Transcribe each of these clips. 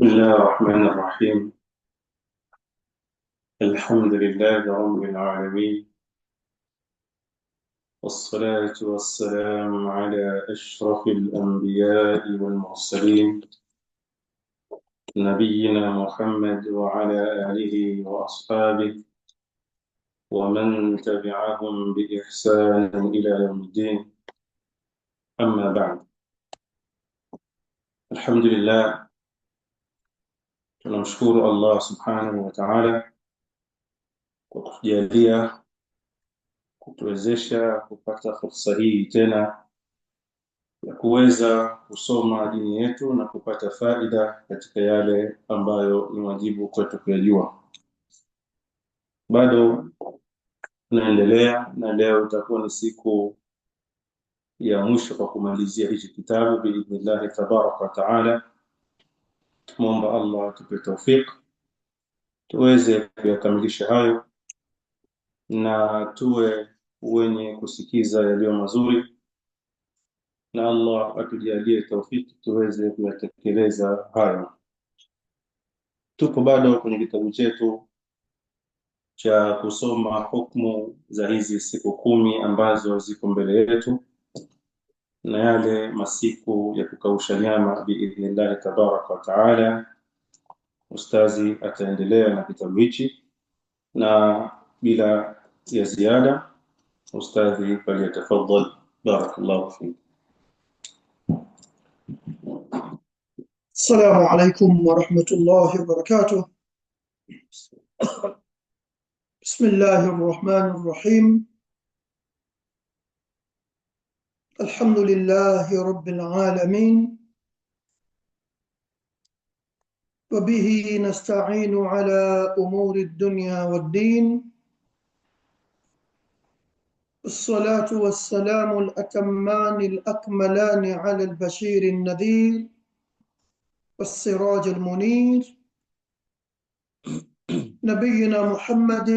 بسم الله الرحمن الرحيم. الحمد لله رب العالمين، والصلاة والسلام على أشرف الأنبياء والمرسلين، نبينا محمد وعلى آله وأصحابه ومن تبعهم بإحسان إلى يوم الدين. أما بعد، الحمد لله، tunamshukuru Allah subhanahu wa ta'ala kwa kutujalia kutuwezesha kupata fursa hii tena ya kuweza kusoma dini yetu na kupata faida katika yale ambayo ni wajibu kwetu kuyajua. Bado tunaendelea na leo itakuwa ni siku ya mwisho kwa kumalizia hichi kitabu biidhnillahi tabaraka wa taala. Muomba Allah atupe tawfik tuweze kuyakamilisha hayo na tuwe wenye kusikiza yaliyo mazuri, na Allah atujalie tawfik tuweze kuyatekeleza hayo. Tupo bado kwenye kitabu chetu cha kusoma hukumu za hizi siku 10 ambazo ziko mbele yetu na yale masiku ya kukausha nyama biidhnillahi tabaraka wa taala. Ustazi ataendelea na kitabu hichi, na bila ya ziada ustadhi faliyatafadhal, barakallahu fik. السلام عليكم ورحمة الله وبركاته. بسم الله الرحمن الرحيم. الحمد لله رب العالمين، وبه نستعين على أمور الدنيا والدين. الصلاة والسلام الأتمان الأكملان على البشير النذير والسراج المنير، نبينا محمد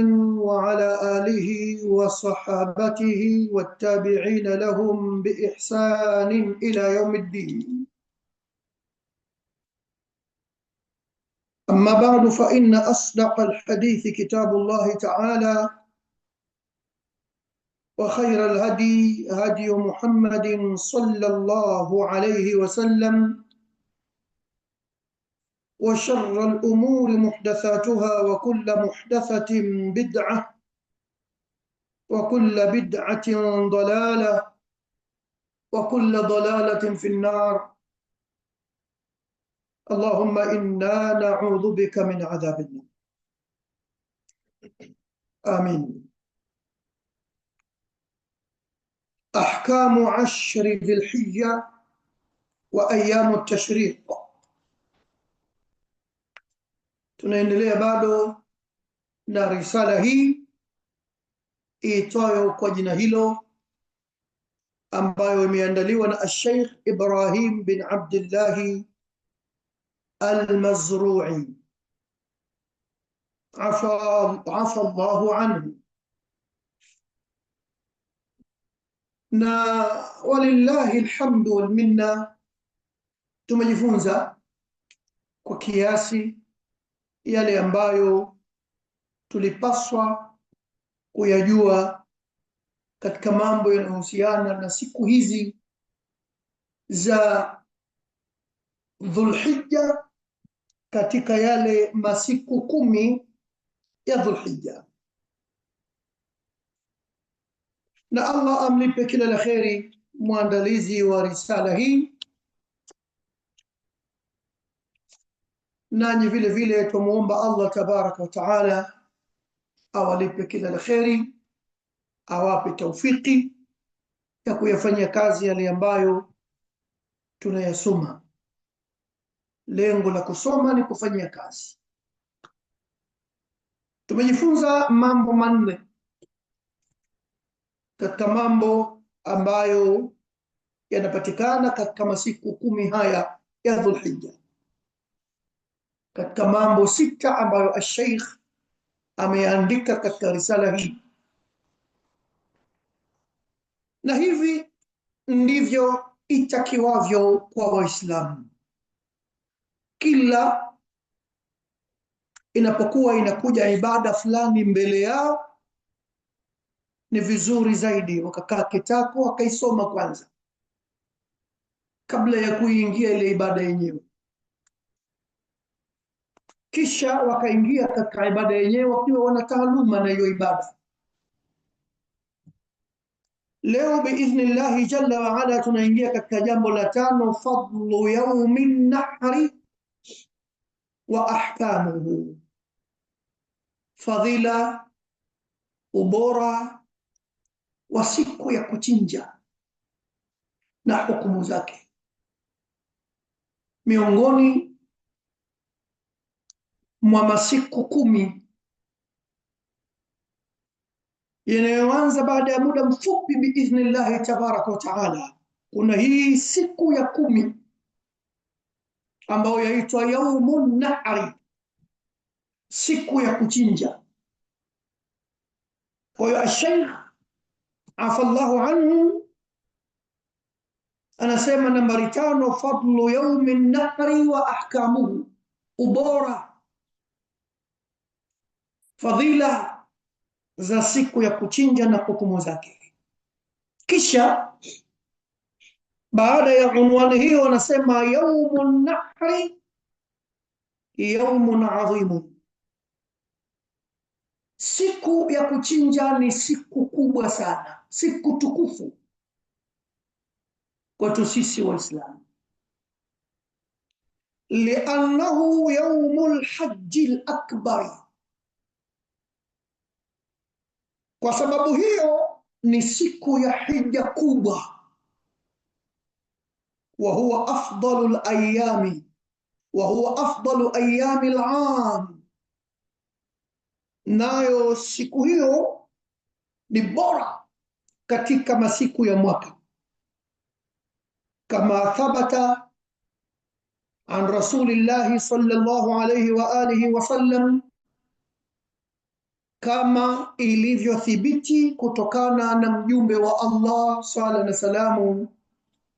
وعلى آله وصحابته والتابعين لهم بإحسان إلى يوم الدين. أما بعد، فإن أصدق الحديث كتاب الله تعالى، وخير الهدي هدي محمد صلى الله عليه وسلم، وشر الأمور محدثاتها، وكل محدثة بدعة، وكل بدعة ضلالة، وكل ضلالة في النار. اللهم إنا نعوذ بك من عذاب النار. آمين. أحكام عشر ذي الحجة وأيام التشريق. Tunaendelea bado na risala hii iitwayo kwa jina hilo, ambayo imeandaliwa na Sheikh Ibrahim bin Abdullah Al-Mazru'i, afa Allahu anhu. Na walillahi alhamdu wal minna, tumejifunza kwa kiasi yale ambayo tulipaswa kuyajua katika mambo yanayohusiana na siku hizi za Dhulhijja, katika yale masiku 10 ya Dhulhijja. Na Allah amlipe kila la kheri muandalizi wa risala hii, nanyi vile vile tumuomba Allah tabaraka wa taala awalipe kila la kheri, awape taufiki ya kuyafanyia kazi yale ambayo tunayasoma. Lengo la kusoma ni kufanyia kazi. Tumejifunza mambo manne katika mambo ambayo yanapatikana katika masiku 10 haya ya Dhulhijja, katika mambo 6 ambayo Sheikh ameandika katika risala hii. Na hivi ndivyo itakiwavyo kwa Waislamu. Kila inapokuwa inakuja ibada fulani mbele yao, ni vizuri zaidi wakakaa kitako wakaisoma kwanza kabla ya kuingia ile ibada yenyewe, kisha wakaingia katika ibada yenyewe wakiwa wana taaluma na hiyo ibada. Leo biidhnillahi jalla wa ala tunaingia katika jambo la 5, fadlu yaumin nahri wa ahkamuhu, fadhila, ubora wa siku ya kuchinja na hukumu zake. Miongoni mwa masiku 10 yanayoanza baada ya muda mfupi biidhnillahi tabaraka wa taala, kuna hii siku ya 10 ambayo yaitwa yaumun nahri, siku ya kuchinja. Kwa hiyo Sheikh afallahu anhu anasema nambari 5, fadlu yaumin nahri wa ahkamuhu, ubora, fadhila za siku ya kuchinja na hukumu zake. Kisha baada ya unwani hiyo wanasema yaumun nahri yaumun adhimun, siku ya kuchinja ni siku kubwa sana, siku tukufu kwetu sisi Waislamu. Liannahu yaumul hajji al-akbar, kwa sababu hiyo ni siku ya hija kubwa. Wa huwa afdalul ayami, wa huwa afdalu ayami al-aam, nayo siku hiyo ni bora katika masiku ya mwaka, kama thabata an rasulillahi sallallahu alayhi wa alihi wa sallam, kama ilivyothibiti kutokana na mjumbe wa Allah sala na salamu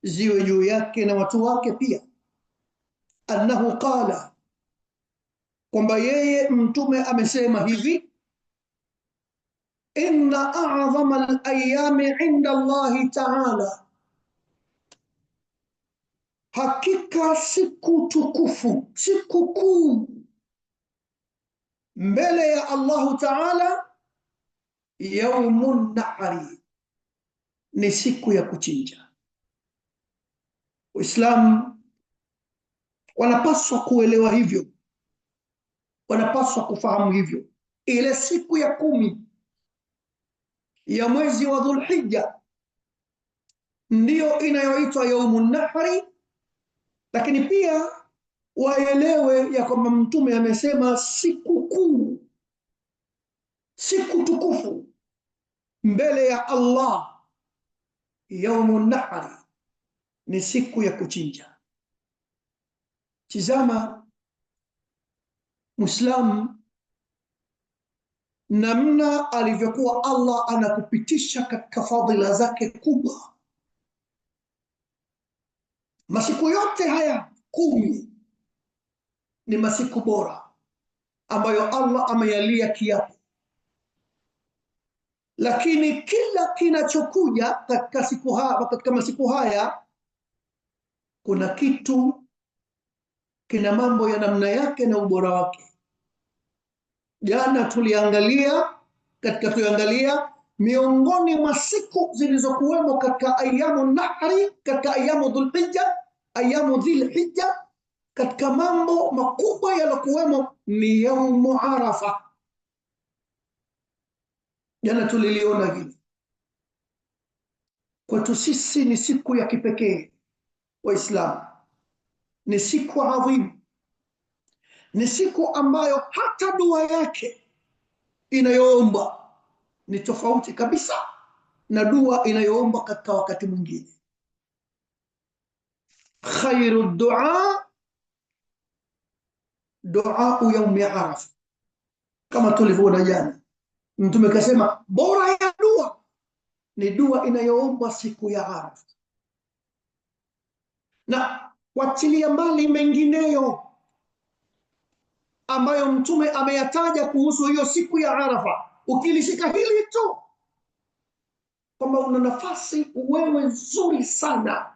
ziwe juu yake na watu wake pia, annahu qala, kwamba yeye mtume amesema hivi: inna a'zama al-ayami 'inda Allahi ta'ala, hakika siku tukufu, siku kuu mbele ya Allahu ta'ala, yaumun nahri, ni siku ya kuchinja. Waislamu wanapaswa kuelewa hivyo, wanapaswa kufahamu hivyo. Ile siku ya 10 ya mwezi wa Dhulhijja ndiyo inayoitwa yaumun nahri, lakini pia waelewe ya kwamba mtume amesema siku kuu, siku tukufu mbele ya Allah, yaumun nahri ni siku ya kuchinja. Tizama Muislamu, namna alivyokuwa Allah anakupitisha katika fadhila zake kubwa. Masiku yote haya 10 ni masiku bora ambayo Allah ameyalia kiapo, lakini kila kinachokuja katika masiku haya kuna kitu, kina mambo ya namna yake na ubora wake. Jana tuliangalia miongoni mwa siku zilizokuwemo katika ayamu nahri, katika ayamu dhulhijja, ayamu dhilhijja, katika mambo makubwa yalokuwemo ni yaumu Arafa. Jana tuliliona hili. Kwetu sisi ni siku ya kipekee Waislamu, ni siku adhimu, ni siku ambayo hata dua yake inayoomba ni tofauti kabisa na dua inayoomba katika wakati mwingine. Khairu dua dua yaumi Arafa, kama tulivyoona jana. Mtume kasema bora ya dua ni dua inayoomba siku ya Arafa, na wachilia mbali mengineyo. ambayo mtume ameyataja kuhusu hiyo siku ya Arafa, ukilishika hili tu kwamba una nafasi wewe nzuri sana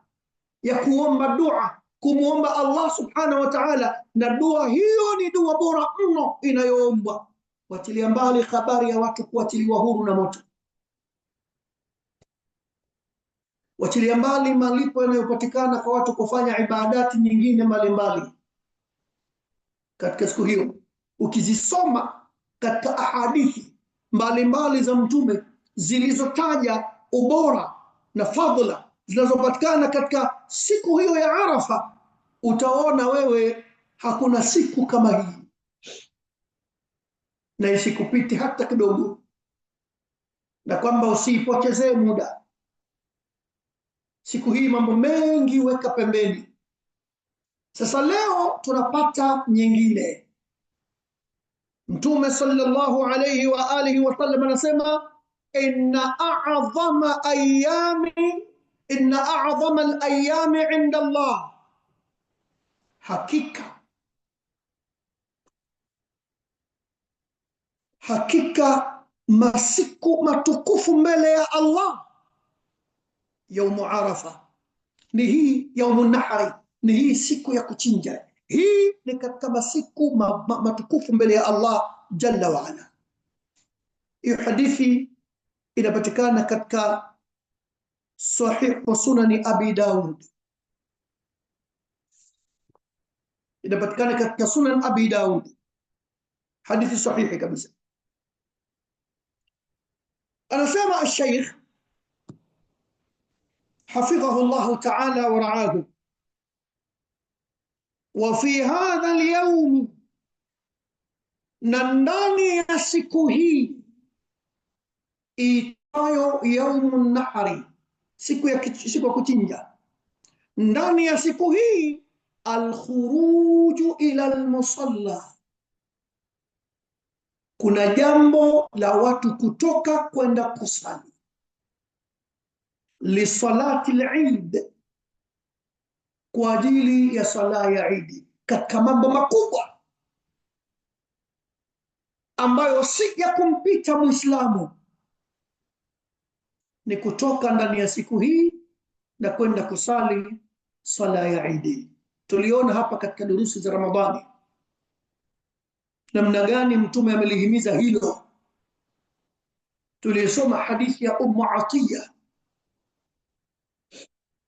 ya kuomba dua, kumuomba Allah subhanahu wa ta'ala, na dua hiyo ni dua bora mno inayoombwa, wachilia mbali habari ya watu kuachiliwa huru na moto, wachilia mbali malipo yanayopatikana kwa watu kufanya ibadati nyingine mbalimbali katika siku hiyo. Ukizisoma katika ahadithi mbalimbali za mtume zilizotaja ubora na fadhila zinazopatikana katika siku hiyo ya Arafa, utaona wewe hakuna siku kama hii na isikupiti hata kidogo, na kwamba usiipotezee muda. Siku hii mambo mengi weka pembeni. Sasa leo tunapata nyingine. Mtume sallallahu alayhi wa alihi wa sallam anasema inna a'zama al-ayami 'inda Allah, hakika masiku matukufu mbele ya Allah yaumu Arafa ni hii yaumu nahri, ni hii siku ya kuchinja. Hii ni katika masiku matukufu mbele ya Allah jalla wa ala. Hiyo hadithi inapatikana katika sahih wa sunani Abi Daud, inapatikana katika sunan Abi Daud, hadithi sahihi kabisa. Anasema al-Sheikh حفظه الله تعالى ورعاه وفي هذا اليوم ننداني يسكوهي إيطايو يوم النحر سكو كتنجا ndani ya siku hii alkhuruju ila almusalla, kuna jambo la watu kutoka kwenda kusali lisalati al-Eid, kwa ajili ya sala ya Eid. Katika mambo makubwa ambayo si ya kumpita Muislamu ni kutoka ndani ya siku hii na kwenda kusali sala ya Eid. Tuliona hapa katika durusi za Ramadhani namna gani mtume amelihimiza hilo. Tulisoma hadithi ya Atiyya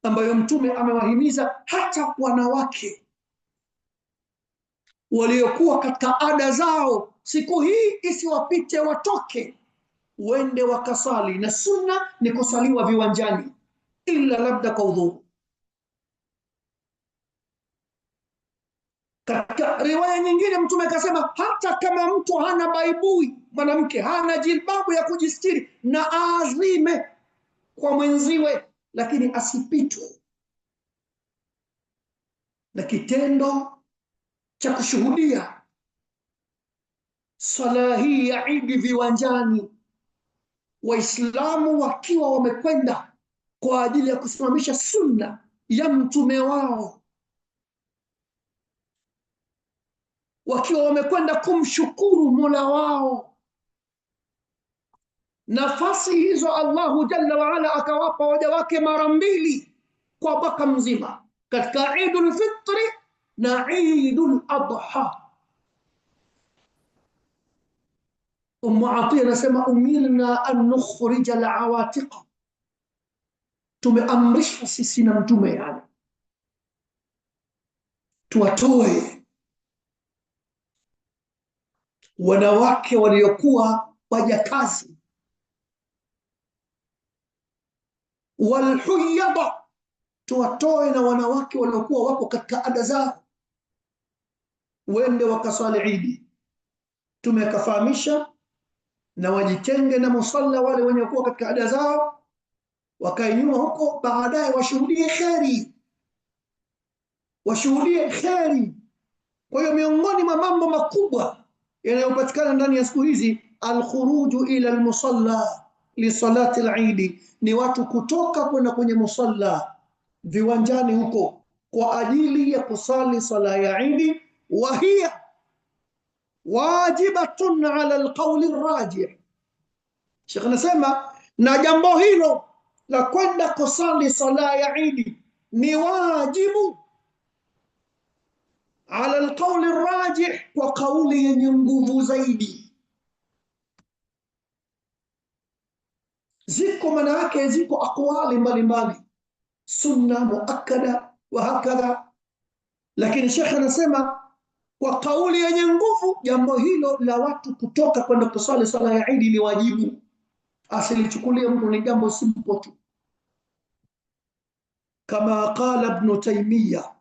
ambayo mtume amewahimiza hata wanawake waliokuwa katika ada zao siku hii isiwapite, watoke wende wakasali, na sunna ni kusaliwa viwanjani ila labda kwa udhuru. Katika riwaya nyingine mtume akasema hata kama mtu hana baibui, mwanamke hana jilbabu ya kujistiri, na azime kwa mwenziwe, lakini asipitwe na kitendo cha kushuhudia sala hii ya Eid viwanjani, Waislamu wakiwa wamekwenda kwa ajili ya kusimamisha sunna ya mtume wao, wakiwa wamekwenda kumshukuru Mola wao. Nafasi hizo Allahu jalla wa ala akawapa waja wake mara mbili kwa mwaka mzima, katika Eidul Fitri na Eidul Adha. Atiyya anasema umirna an nukhrija al-awatiq, tumeamrishwa sisi na mtume yani tuwatoe wanawake waliokuwa wajakazi, walhuyada, tuwatoe na wanawake waliokuwa wako katika ada zao wende wakasali Eid. Tumekafahamisha na wajitenge na musalla wale wenye kuwa katika ada zao, wakainua huko, baadaye washuhudie kheri. Kwa hiyo miongoni mwa mambo makubwa yanayopatikana ndani ya siku hizi, alkhuruju ila almusalla li salati al-Eid, ni watu kutoka kwenda kwenye musalla viwanjani huko kwa ajili ya kusali sala ya Eid. Wahia wajibatun ala alqawli arrajih. Sheikh anasema na jambo hilo la kwenda kusali sala ya Idi ni wajibu ala alqawli arrajih, kwa kauli yenye nguvu zaidi. Ziko maana yake, ziko aqwali mbalimbali, sunna muakkada wa hakadha, lakini Sheikh anasema kwa kauli yenye nguvu, jambo hilo la watu kutoka kwenda kusali sala ya Idi ni wajibu. Asilichukulie mtu ni jambo simple tu, kama qala Ibn Taymiyyah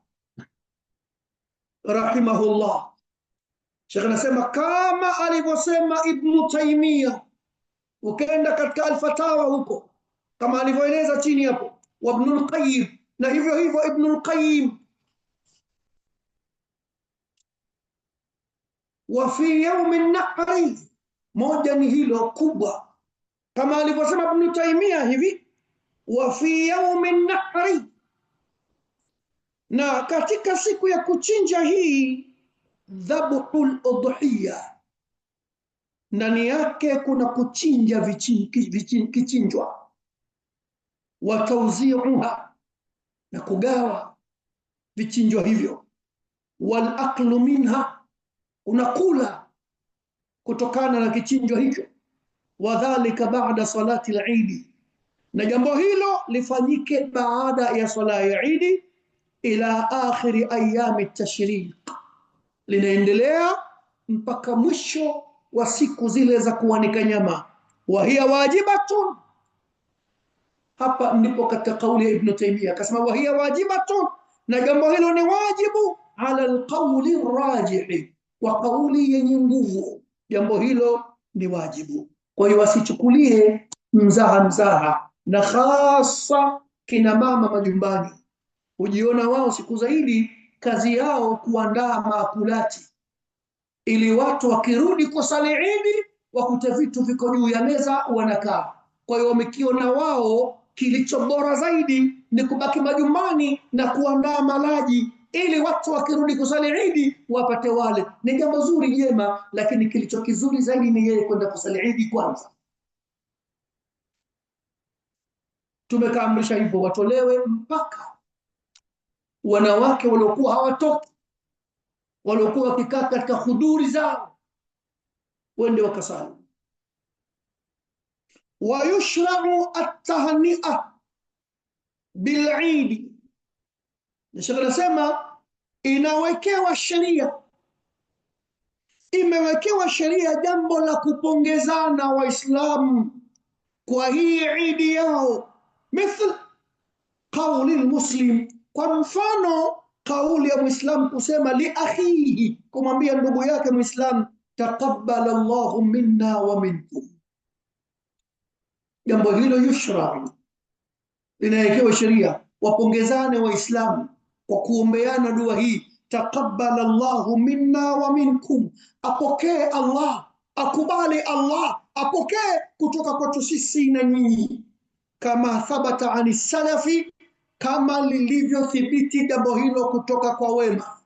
rahimahullah. Sheikh anasema kama alivyosema Ibn Taymiyyah, ukaenda katika al-Fatawa huko kama alivyoeleza chini hapo, wa Ibn al-Qayyim, na hivyo hivyo Ibn al-Qayyim, wa fi yawm an-nahri, moja ni hilo kubwa, kama alivyosema Ibn Taymiyyah hivi, wa fi yawm an-nahri, na katika siku ya kuchinja hii, dhabhul udhiyya, ndani yake kuna kuchinja kichinjwa, wa tawzi'uha, na kugawa vichinjwa hivyo, wal aklu minha, unakula kutokana na kichinjwa hicho, wadhalika ba'da salati al-Eid, na jambo hilo lifanyike baada ya sala ya Eid, ila akhiri ayami at-tashriq, linaendelea mpaka mwisho wa siku zile za kuanika nyama. Wa hiya wajibatun, hapa ndipo katika kauli ya Ibn Taymiyyah akasema wa hiya wajibatun, na jambo hilo ni wajibu ala alqawli arrajih, wa kauli yenye nguvu, jambo hilo ni wajibu. Kwa hiyo wasichukulie mzaha, na hasa kina mama majumbani, hujiona wao siku zaidi kazi yao kuandaa maakulati, ili watu wakirudi kusali Idi wakute vitu viko juu ya meza wanakaa. Kwa hiyo wamekiona wao kilicho bora zaidi ni kubaki majumbani na kuandaa malaji, ili watu wakirudi kusali Idi wapate wale. Ni jambo zuri jema, lakini kilicho kizuri zaidi ni yeye kwenda kusali Idi kwanza. Tumekaamrisha hivyo, watolewe mpaka wanawake waliokuwa hawatoki, waliokuwa wakikaa katika huduri zao, wende wakasali. Wa yushra'u at-tahni'a bil-Eid, Sheikh anasema inawekewa sheria, imewekewa sheria jambo la kupongezana Waislamu kwa hii Eid yao, mithl qawli al-muslim, kwa mfano kauli ya Muislamu kusema li akhihi, kumwambia ndugu yake Muislamu, taqabbal Allahu minna wa minkum. Jambo hilo yushra, linawekewa sheria, wapongezane Waislamu kwa kuombeana dua hii, taqabbal Allahu minna wa minkum, apokee Allah, akubali Allah, apokee kutoka kwetu sisi na nyinyi, kama thabata ani salafi, kama lilivyothibiti jambo hilo kutoka kwa wema.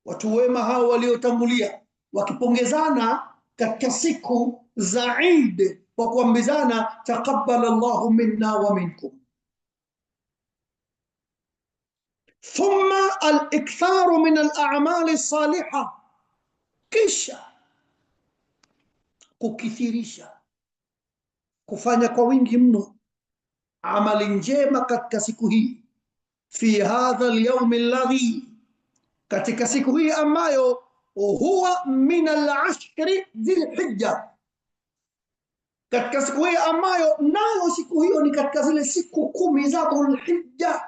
Watu wema hao waliotangulia wakipongezana katika siku za Eid kwa kuambizana taqabbal Allahu minna wa minkum. Thumma al-iktharu min al-a'mali salihah, kisha kukithirisha, kufanya kwa wingi mno amali njema katika siku hii, fi hadha al-yawm alladhi, katika siku hii ambayo huwa min al-ashri dhil-hijja, katika siku hii ambayo nayo siku hiyo ni katika zile siku 10 za Dhul-Hijja,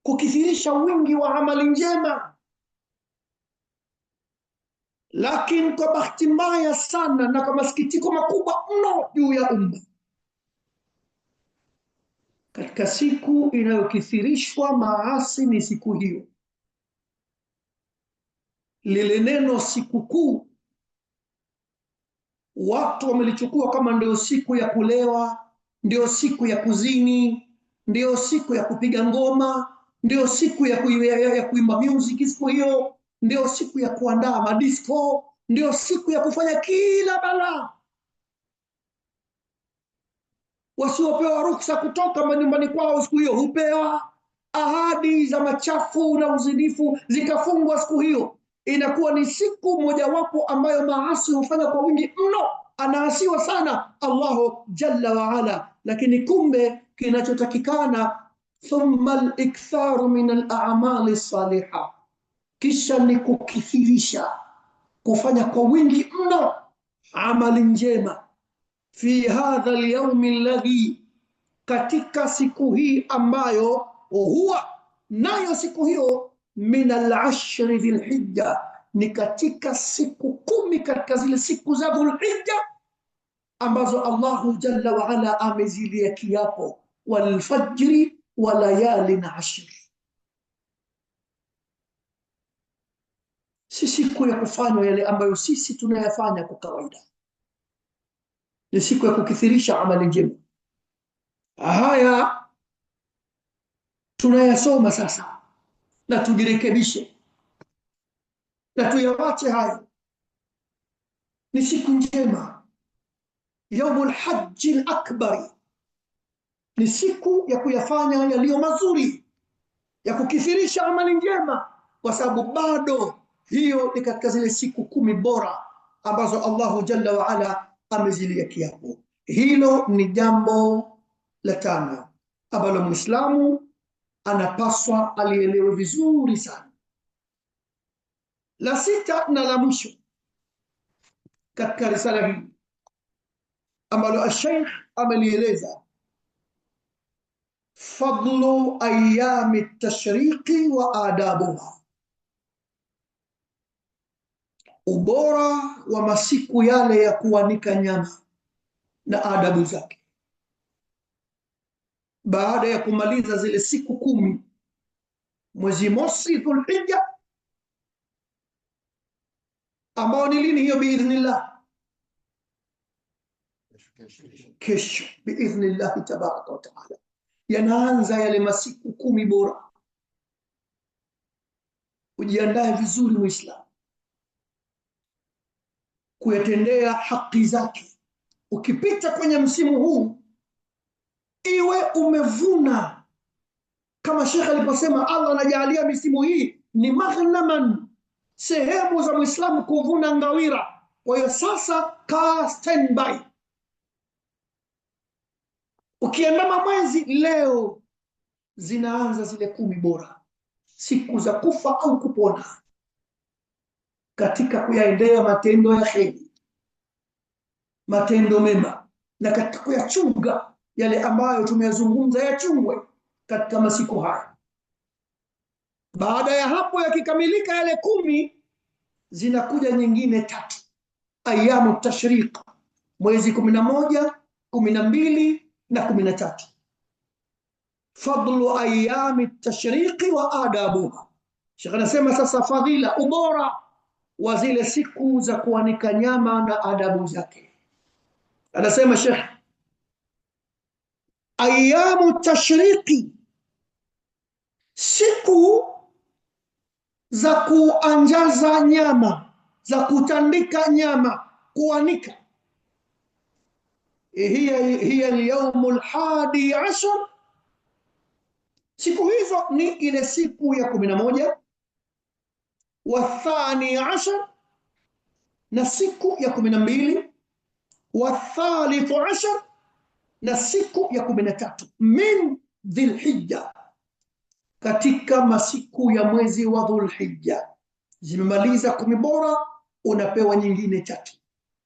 kukithirisha wingi wa amali njema. Lakini kwa bahati mbaya sana na kwa masikitiko makubwa mno juu ya umma, katika siku inayokithirishwa maasi ni siku hiyo. Lile neno sikukuu watu wamelichukua kama ndio siku ya kulewa, ndio siku ya kuzini, ndio siku ya kupiga ngoma, ndio siku ya kuimba music siku hiyo, ndio siku ya kuandaa madisco, ndio siku ya kufanya kila balaa. Wasiopewa ruksa kutoka manyumbani kwao siku hiyo hupewa. Ahadi za machafu na uzinifu zikafungwa siku hiyo. Inakuwa ni siku mojawapo ambayo maasi hufanya kwa wingi mno, anaasiwa sana Allahu jalla wa ala. Lakini kumbe kinachotakikana thumma al-iktharu min al-a'mali salihah, kisha ni kukithirisha, kufanya kwa wingi mno amali njema. Fi hadha al-yawm alladhi, katika siku hii ambayo huwa nayo siku hiyo min al-ashri dhil-hijja, ni katika siku 10 katika zile siku za Dhul-Hijja ambazo Allahu jalla wa ala amezilia kiapo, wal fajri wa layalin ashri. Si siku ya kufanya yale ambayo sisi tunayafanya kwa kawaida, ni siku ya kukithirisha amali njema. Haya tunayasoma sasa, na tujirekebishe na tuyawache hayo. Ni siku njema, yaumul hajji al-akbar, ni siku ya kuyafanya yaliyo mazuri, ya kukithirisha amali njema, kwa sababu bado hiyo ni katika zile siku 10 bora ambazo Allahu jalla wa ala amezilia kiapo. Hilo ni jambo la 5 ambalo Muislamu anapaswa alielewe vizuri sana. La 6 na la mwisho katika risala hii ambalo Sheikh amelieleza, fadlu ayami tashriqi wa adabuha, ubora wa masiku yale ya kuanika nyama na adabu zake. Baada ya kumaliza zile siku 10 mwezi mosi Dhul-Hijja, ambao ni lini hiyo biidhnillah? Kesho biidhnillah tabaraka wa taala, yanaanza yale masiku 10 bora. Ujiandae vizuri Muislamu kuyatendea haki zake. Ukipita kwenye msimu huu, iwe umevuna kama Sheikh aliposema, Allah anajalia misimu hii ni maghnaman, sehemu za Muislamu kuvuna ngawira. Kwa hiyo sasa kaa standby. Ukiandama mwezi leo, zinaanza zile 10 bora, siku za kufa au kupona, katika kuyaendea matendo ya kheri, matendo mema, na katika kuyachunga yale ambayo tumeyazungumza yachungwe katika masiku haya. Baada ya hapo, yakikamilika yale 10, zinakuja nyingine 3, ayamu tashriq, mwezi 11, 12 na 13. Fadlu ayami tashriqi wa adabuha. Sheikh anasema sasa fadhila, ubora wa zile siku za kuanika nyama na adabu zake. Anasema Sheikh, ayamu tashriqi, siku za kuanjaza nyama, za kutandika nyama, kuanika. Hiya al-yawmul 11, siku hizo ni ile siku ya 11, wa thani 10, na siku ya 12, wa thalithu 10, na siku ya 13 min Dhul-Hijja, katika masiku ya mwezi wa Dhul-Hijja. Zimemaliza 10 bora, unapewa nyingine 3.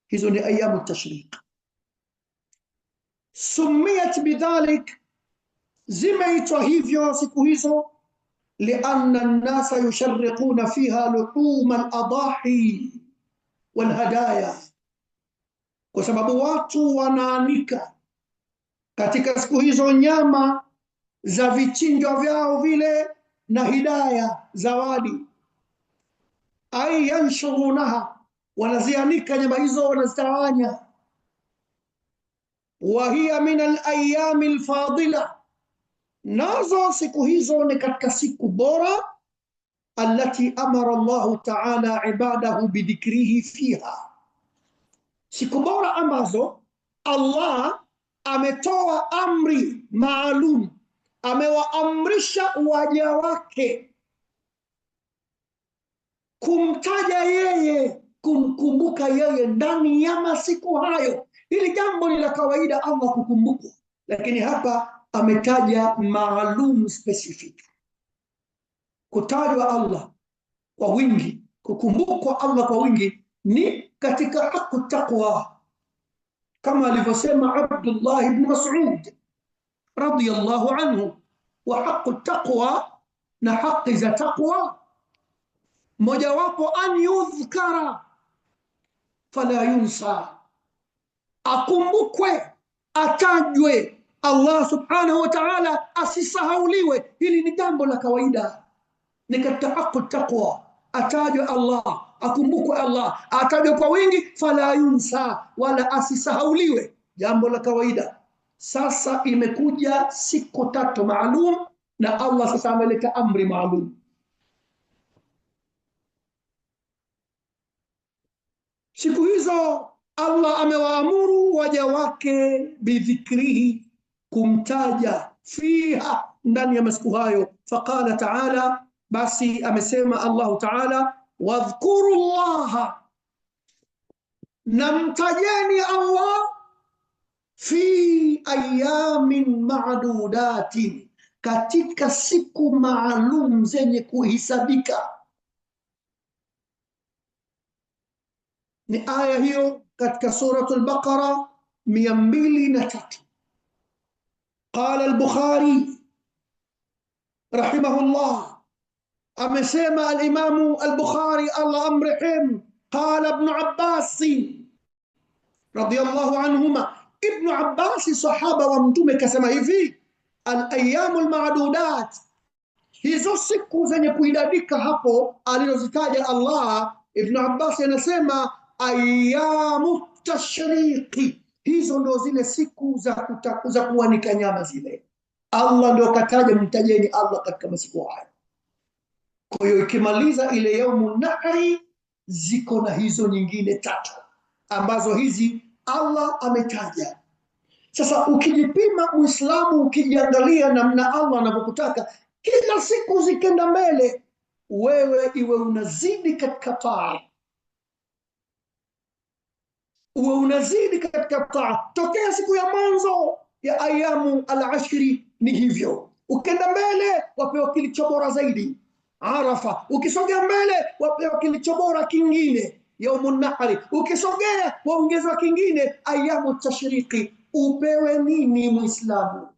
Hizo ni ayamu tashriq. Sumiyat bidhalik, zimeitwa hivyo siku hizo, lianna an-nasa yusharriquna fiha luhum al-adahi wal hadaya, kwa sababu watu wanaanika katika siku hizo nyama za vichinjwa vyao vile na hidaya, zawadi. Ay yanshurunaha, wanazianika nyama hizo, wanazitawanya. Wa hiya min al-ayami al-fadila, nazo siku hizo ni katika siku bora allati amara Allahu ta'ala ibadahu bidhikrihi fiha, siku bora ambazo Allah ametoa amri maalum, amewaamrisha waja wake kumtaja yeye, kumkumbuka yeye ndani ya masiku hayo. Hili jambo ni la kawaida Allah kukumbukwa, lakini hapa ametaja maalum specific, kutajwa Allah kwa wingi, kukumbukwa Allah kwa wingi ni katika haki taqwa, kama alivyosema Abdullah ibn Mas'ud radiyallahu anhu, wa haki taqwa, na haki za taqwa mojawapo an yudhkara fala yunsa, akumbukwe, atajwe Allah subhanahu wa ta'ala, asisahauliwe. Hili ni jambo la kawaida, ni katika haki taqwa, atajwe Allah, akumbukwe Allah, atajwe kwa wingi, fala yunsa, wala asisahauliwe, jambo la kawaida. Sasa imekuja siku tatu maalum, na Allah sasa ameleta amri maalum. Siku hizo Allah amewaamuru waja wake bidhikrihi, kumtaja, fiha, ndani ya masiku hayo. Faqala ta'ala, basi amesema Allah ta'ala, wadhkuru llaha, namtajeni Allah, fi ayamin ma'dudatin, katika siku maalum zenye kuhisabika. Ni aya hiyo katika suratul Baqara 203. Qala al-Bukhari rahimahullah, amesema al-Imamu al-Bukhari Allah amrehemu, qala Ibn Abbas radiyallahu anhuma, Ibn Abbas sahaba wa Mtume kasema hivi, al-ayyamul ma'dudat, hizo siku zenye kuidadika hapo alizozitaja Allah, Ibn Abbas anasema ayyamu tashriqi, hizo ndo zile siku za kuanika nyama zile. Allah ndio kataja mtajeni Allah katika masiku haya. Kwa hiyo ikimaliza ile yaumu nahri, ziko na hizo nyingine tatu ambazo hizi Allah ametaja. Sasa ukijipima Muislamu, ukijiangalia namna Allah anavyokutaka, kila siku zikenda mbele, wewe iwe unazidi katika taa, uwe unazidi katika taa. Tokea siku ya mwanzo ya ayamu al-ashri ni hivyo, ukenda mbele wapewa kilicho bora zaidi Arafa, ukisogea mbele wapewa kilicho bora kingine yaumun nahri, ukisogea waongezwa kingine ayamu tashriqi. Upewe nini Muislamu?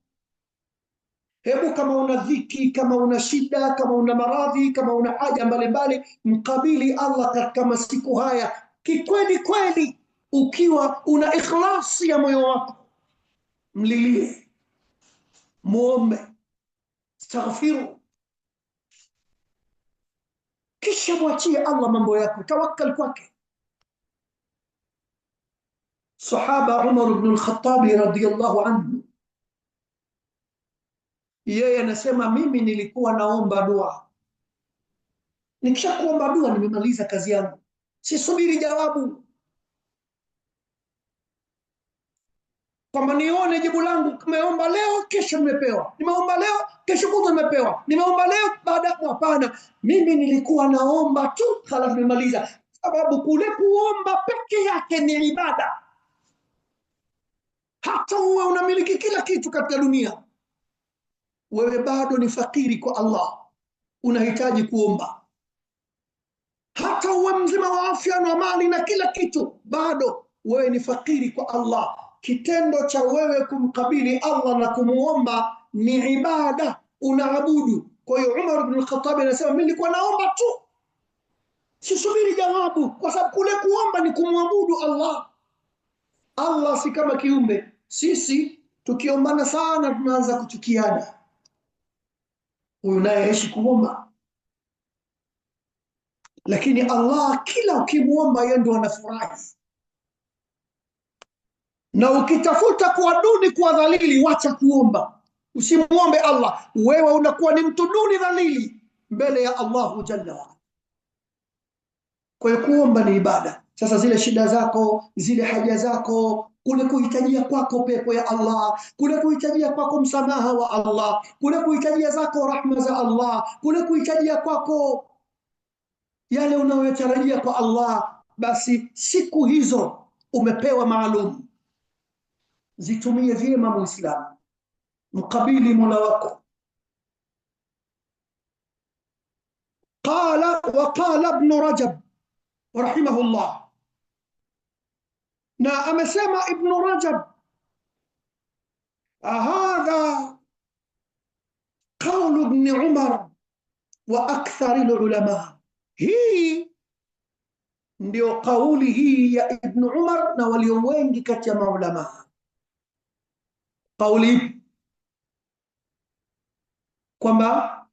Hebu kama una dhiki, kama una shida, kama una maradhi, kama una haja mbalimbali, mkabili Allah katika masiku haya kikweli kweli, ukiwa una ikhlasi ya moyo wako, mlilie, muombe, astaghfiru, kisha mwachie Allah mambo yako, tawakkal kwake. Sahaba Umar ibn al-Khattab radiyallahu anhu, yeye anasema, mimi nilikuwa naomba dua, nikisha kuomba dua nimemaliza kazi yangu, sisubiri jawabu kwamba nione jibu langu. Nimeomba leo, kesho nimepewa, nimeomba leo, kesho kutwa nimepewa, nimeomba leo, baada. Hapana, mimi nilikuwa naomba tu, halafu nimemaliza. Sababu kule kuomba peke yake ni ibada. Hata uwe unamiliki kila kitu katika dunia, wewe bado ni fakiri kwa Allah, unahitaji kuomba. Hata uwe mzima wa afya na mali na kila kitu, bado wewe ni fakiri kwa Allah. Kitendo cha wewe kumkabili Allah na kumuomba ni ibada, unaabudu. Kwa hiyo Umar ibn al-Khattab anasema, mimi nilikuwa naomba tu, sisubiri jawabu, kwa sababu kule kuomba ni kumwabudu Allah. Allah si kama kiumbe. Sisi tukiombana sana tunaanza kuchukiana, huyu naye aishi kuomba, lakini Allah kila ukimuomba yeye ndo anafurahi. Na ukitafuta kuwa duni, kuwa dhalili, wacha kuomba, usimuombe Allah, wewe unakuwa ni mtu duni dhalili mbele ya Allahu jalla wa ala. Kwa hiyo kuomba ni ibada. Sasa zile shida zako, zile haja zako, kule kuhitajia kwako pepo ya Allah, kule kuhitajia kwako msamaha wa Allah, kule kuhitajia zako rahma za Allah, kule kuhitajia kwako yale unayotarajia kwa Allah, basi siku hizo umepewa maalum, zitumie vyema Muislamu, mkabili Mola wako. وقال ابن رجب رحمه الله، na amesema Ibn Rajab, hadha qawl ibn Umar wa akthar alulama, hii ndio kauli hii ya Ibn Umar na walio wengi kati ya maulama. Kauli kwamba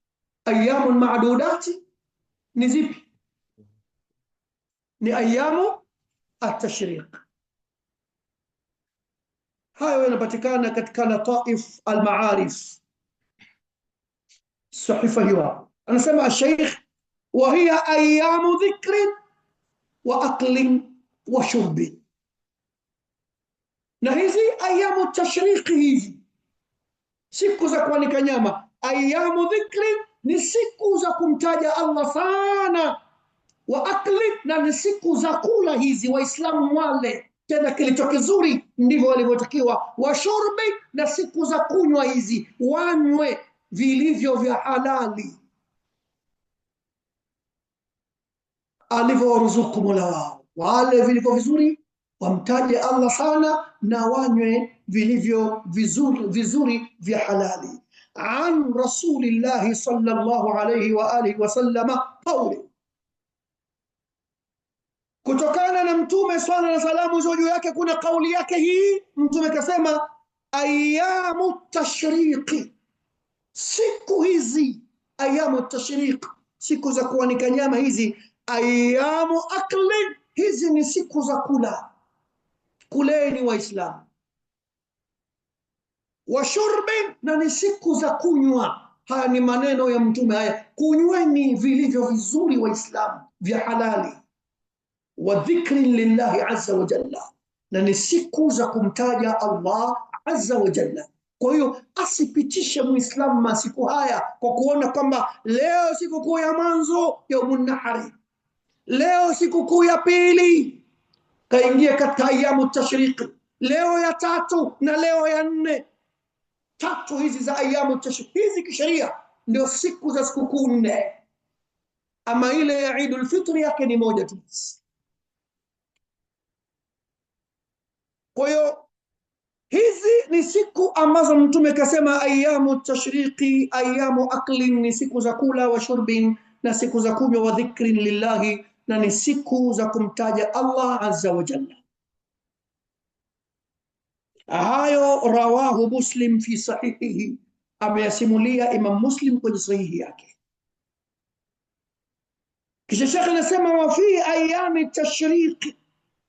ayamu maadudati ni zipi? Ni ayamu at-tashriq. hayo yanapatikana katika Lataif al-Ma'arif, sahifa hiyo. Anasema Sheikh, wa hiya ayamu dhikrin wa aklin wa shurbin, na hizi ayamu tashriqi, hizi siku za kuanika nyama, ayamu dhikri ni siku za kumtaja Allah sana, wa akli na ni siku za kula hizi Waislamu wale tena kilicho kizuri ndivyo walivyotakiwa, wa shurbi na siku za kunywa hizi wanywe vilivyo vya halali alivyoruzuku Mola wao, wale vilivyo vizuri wamtaje Allah sana na wanywe vilivyo vizuri vya halali. An Rasulillahi sallallahu alayhi wa alihi wasallama qawli, kutokana na Mtume swalla na salamu za juu yake kuna kauli yake hii. Mtume kasema ayamu tashriqi, siku hizi ayamu tashriq, siku za kuanika nyama hizi, ayamu akli, hizi ni siku za kula, kuleni Waislamu, wa shurbin na ni siku za kunywa. Haya ni maneno ya Mtume haya, kunyweni vilivyo vizuri Waislamu vya halali, wa dhikrin lillahi azza wa jalla, na ni siku za kumtaja Allah azza wa jalla. Kwa hiyo asipitishe Muislamu masiku haya kwa kuona kwamba leo sikukuu ya mwanzo yaumun nahri, leo sikukuu ya pili, kaingia katika ayamu tashriqi, leo ya tatu na leo ya nne. Tatu hizi za ayamu tashriqi hizi kisheria ndio siku za sikukuu nne, ama ile ya Eidul Fitri yake ni moja tu. Kwa hiyo hizi ni siku ambazo Mtume kasema ayamu tashriqi, ayamu aklin ni siku za kula, wa shurbin na siku za kunywa, wa dhikrin lillahi na ni siku za kumtaja Allah azza wa jalla. Hayo rawahu Muslim fi sahihihi, ameyasimulia Imam Muslim kwenye sahihi yake. Kisha Sheikh anasema wa fi ayami tashriqi,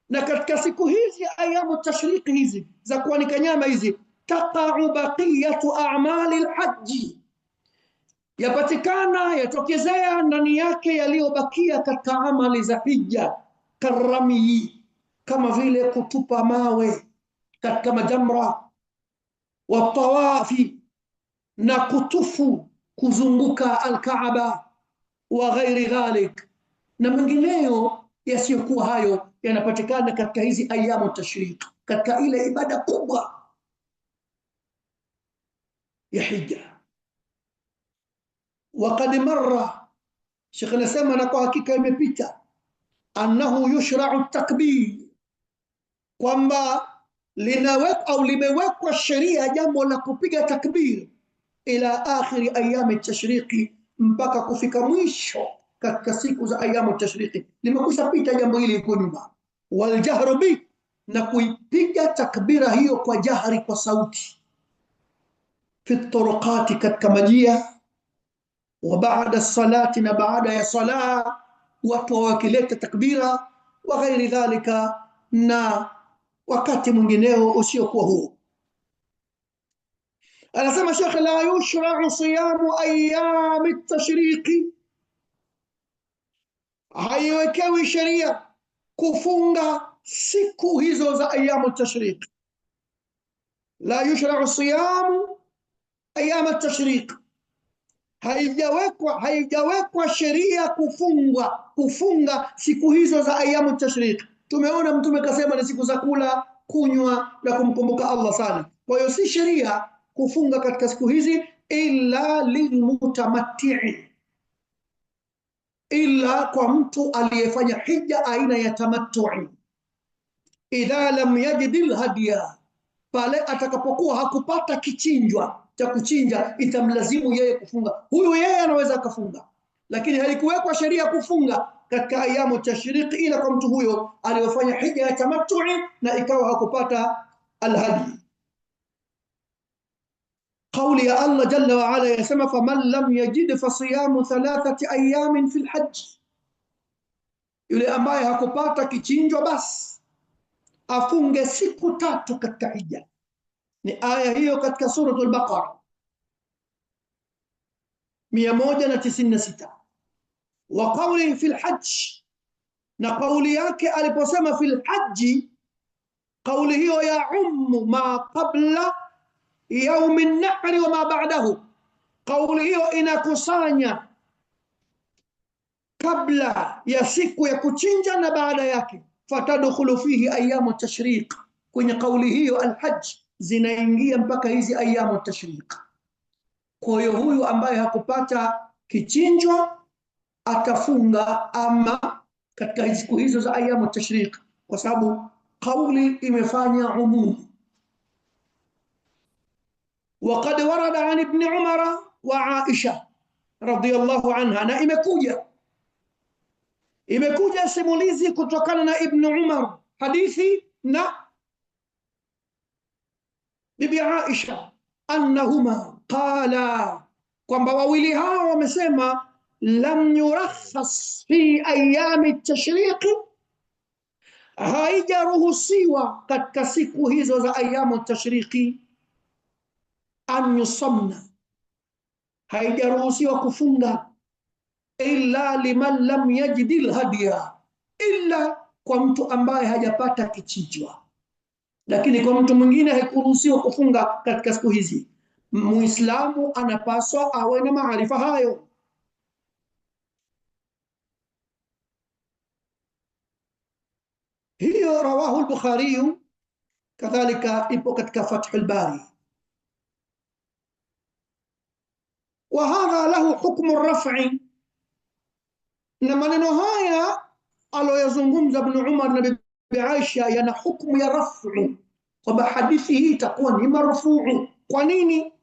na katika siku hizi ayamu tashriqi hizi za kuanika nyama hizi, taqa'u baqiyatu a'mali al-hajj, yapatikana yatokezea ndani yake yaliyobakia katika amali za hija, karami, kama vile kutupa mawe katika majamra, wa tawafi na kutufu kuzunguka al-Kaaba, wa ghairi dhalik na mengineyo yasiyokuwa hayo yanapatikana katika hizi ayamu tashriq, katika ile ibada kubwa ya hija. Waqad marra, Sheikh anasema na kwa hakika imepita, annahu yushra'u takbir, kwamba limewekwa sheria jambo la kupiga takbir ila akhiri ayami tashriqi, mpaka kufika mwisho katika siku za ayamu tashriqi limekwisha pita jambo hili liko nyuma. Waljahru bi, na kuipiga takbira hiyo kwa jahri, kwa sauti, fi turuqati, katika majia, wa baada salati, na baada ya sala watu wakileta takbira, wa ghairi dhalika na wakati mwingineo usiokuwa huo. Anasema Sheikh, la yushra'u siyamu ayami at-tashriqi, haiwekewi sheria kufunga siku hizo za ayamu at-tashriq. La yushra'u siyamu ayami at-tashriq, haijawekwa sheria kufunga siku hizo za ayamu at-tashriq. Tumeona Mtume kasema ni siku za kula, kunywa na kumkumbuka Allah sana. Kwa hiyo si sheria kufunga katika siku hizi, illa lilmutamatti, illa kwa mtu aliyefanya hija aina ya tamattu'i. Idha lam yajid alhadiya, pale atakapokuwa hakupata kichinjwa cha kuchinja, itamlazimu yeye kufunga. Huyu yeye anaweza akafunga, lakini haikuwekwa sheria kufunga katika ayamu tashriq ila kwa mtu huyo aliyofanya hija ya tamattu'i na ikawa hakupata alhadi. قول يا الله جل وعلا يسمى فمن لم يجد فصيام 3 أيام في الحج. yule ambaye hakupata kichinjwa basi afunge siku 3 katika hija. Ni aya hiyo katika suratul Baqara 196. wa qawli fil hajj, na kauli yake aliposema fil hajji, kauli hiyo ya ummu ma qabla yaumi an-nahri wa ma ba'dahu. Kauli hiyo inakusanya kabla ya siku ya kuchinja na baada yake. Fatadkhulu fihi ayamu tashriq, kwenye kauli hiyo al-hajj zinaingia mpaka hizi ayamu tashriq. Kwa hiyo huyu ambaye hakupata kichinjwa atafunga ama katika siku hizo za ayamu tashriq, kwa sababu kauli imefanya umum. وقد ورد عن ابن عمر وعائشة رضي الله عنها، na imekuja simulizi kutokana na Ibn Umar, hadithi na bibi Aisha, annahuma qala, kwamba wawili hao wamesema lam yurakhas fi ayami at-tashriq, haijaruhusiwa katika siku hizo za ayamu at-tashriqi an yusamna, haijaruhusiwa kufunga illa liman lam yajid alhadiya, illa kwa mtu ambaye hajapata kichinjwa. Lakini kwa mtu mwingine haikuruhusiwa kufunga katika siku hizi. Muislamu anapaswa awe na maarifa hayo. Hiyo rawahu al-Bukhari, kadhalika ipo katika Fathul Bari. وهذا له حكم الرفع، na maneno haya aloyazungumza Ibn Umar na bibi Aisha yana hukumu ya raf'u, kwamba hadithi hii itakuwa ni marfu'u. Kwa nini?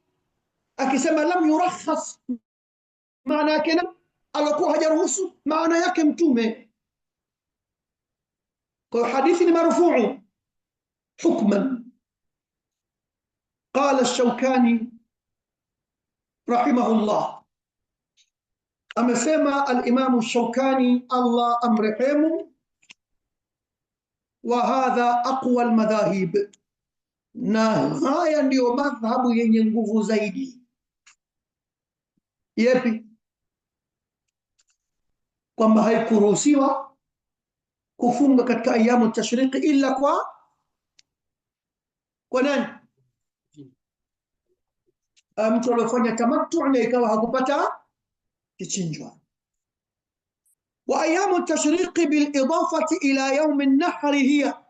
Akisema lam yurakhas, maana yake alikuwa hajaruhusu, maana yake Mtume. Kwa hadithi ni marfu'u hukman. Qala ash-Shawkani rahimahullah, amesema al-Imam ash-Shawkani Allah amrehemu, wa hadha aqwa al-madhahib, na haya ndiyo madhhabu yenye nguvu zaidi. Yepi? Kwamba haikuruhusiwa kufunga katika ayamu tashriqi illa kwa nani? Mtu aliyofanya tamattu na ikawa hakupata kichinjwa. Wa ayamu tashriqi bil idafati ila yawm an-nahr hiya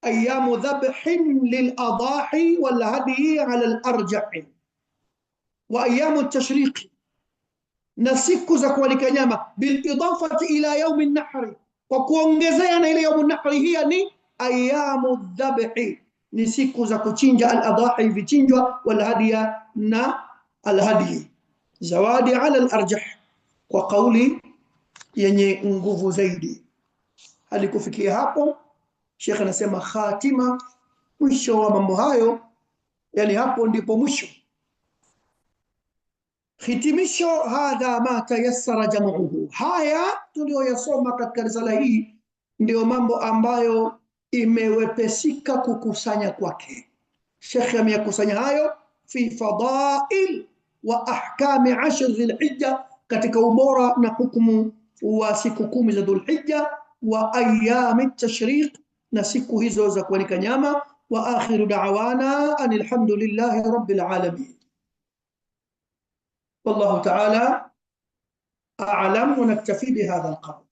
ayamu dhabhin lil adahi wal hadi ala al-arjah. Wa ayamu tashriqi, na siku za kualika nyama, bil idafati ila yawm an-nahr, kwa kuongezea na ile yawm an-nahr hiya ni ayamu dhabhi, ni siku za kuchinja al-adahi, vichinjwa, wal hadiya na al-hadi, zawadi ala al-arjah, kwa kauli yenye nguvu zaidi. Hadi kufikia hapo Sheikh anasema khatima, mwisho wa mambo hayo, yani hapo ndipo mwisho, hitimisho. Hadha ma tayassara jam'uhu, haya tulioyasoma katika risala hii ndio mambo ambayo imewepesika kukusanya kwake. Sheikh ameyakusanya hayo fi fadail wa ahkami 10 Dhulhijja, katika ubora na hukumu wa siku 10 za Dhulhijja, wa ayami tashriq, na siku hizo za kuanika nyama. Wa akhiru da'wana anil hamdulillahi rabbil alamin. والله تعالى أعلم، ونكتفي بهذا القدر.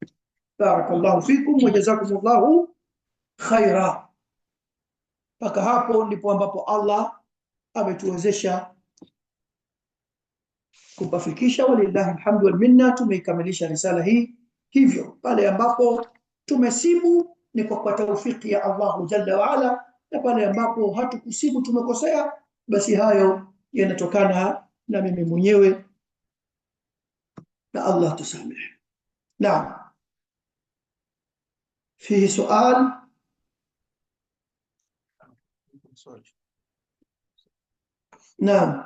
بارك الله فيكم وجزاكم الله خيرا. Mpaka hapo ndipo ambapo Allah ametuwezesha kupafikisha, walillahi alhamdu wal minna. Tumeikamilisha risala hii. Hivyo pale ambapo tumesibu ni kwa taufiki ya Allah jalla wa ala, na pale ambapo hatukusibu tumekosea, basi hayo yanatokana na mimi mwenyewe, na Allah tusamehe. Naam, fihi sual. Naam,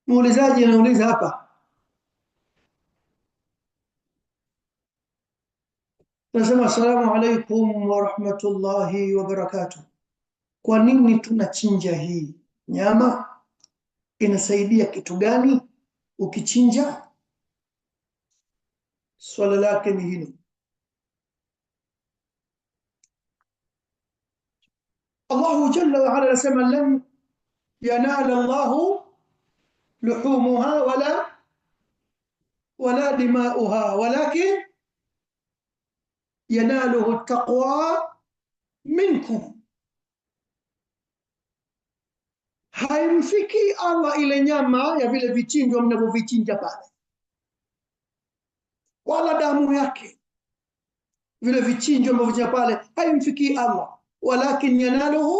muulizaji anauliza hapa, nasema assalamu alaikum wa rahmatullahi wa barakatuh. Kwa nini tunachinja hii nyama? Inasaidia kitu gani ukichinja? Swala lake ni hilo. Allah jalla wa ala anasema lan yanala Allah luhumuha wala dimauha walakin yanaluhu at-taqwa minkum. Haimfiki Allah ile nyama ya vile vichinjwa mnavyovichinja pale, wala damu yake vile vichinjwa mnavyovichinja pale, haimfiki Allah. Walakin yanaluhu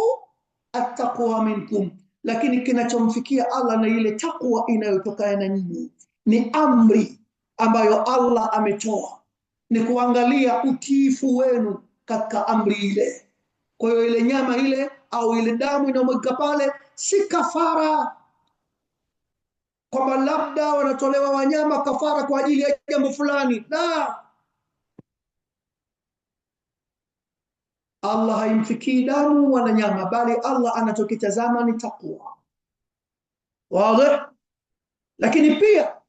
at-taqwa minkum, lakini kinachomfikia Allah na ile takwa inayotokana na nyinyi. Ni amri ambayo Allah ametoa, ni kuangalia utiifu wenu katika amri ile. Kwa hiyo ile nyama ile au ile damu inayomwagika pale si kafara, kwamba labda wanatolewa wanyama kafara kwa ajili ya jambo fulani. La, Allah haimfikii damu wala nyama, bali Allah anachokitazama ni takwa. Wazi? Lakini pia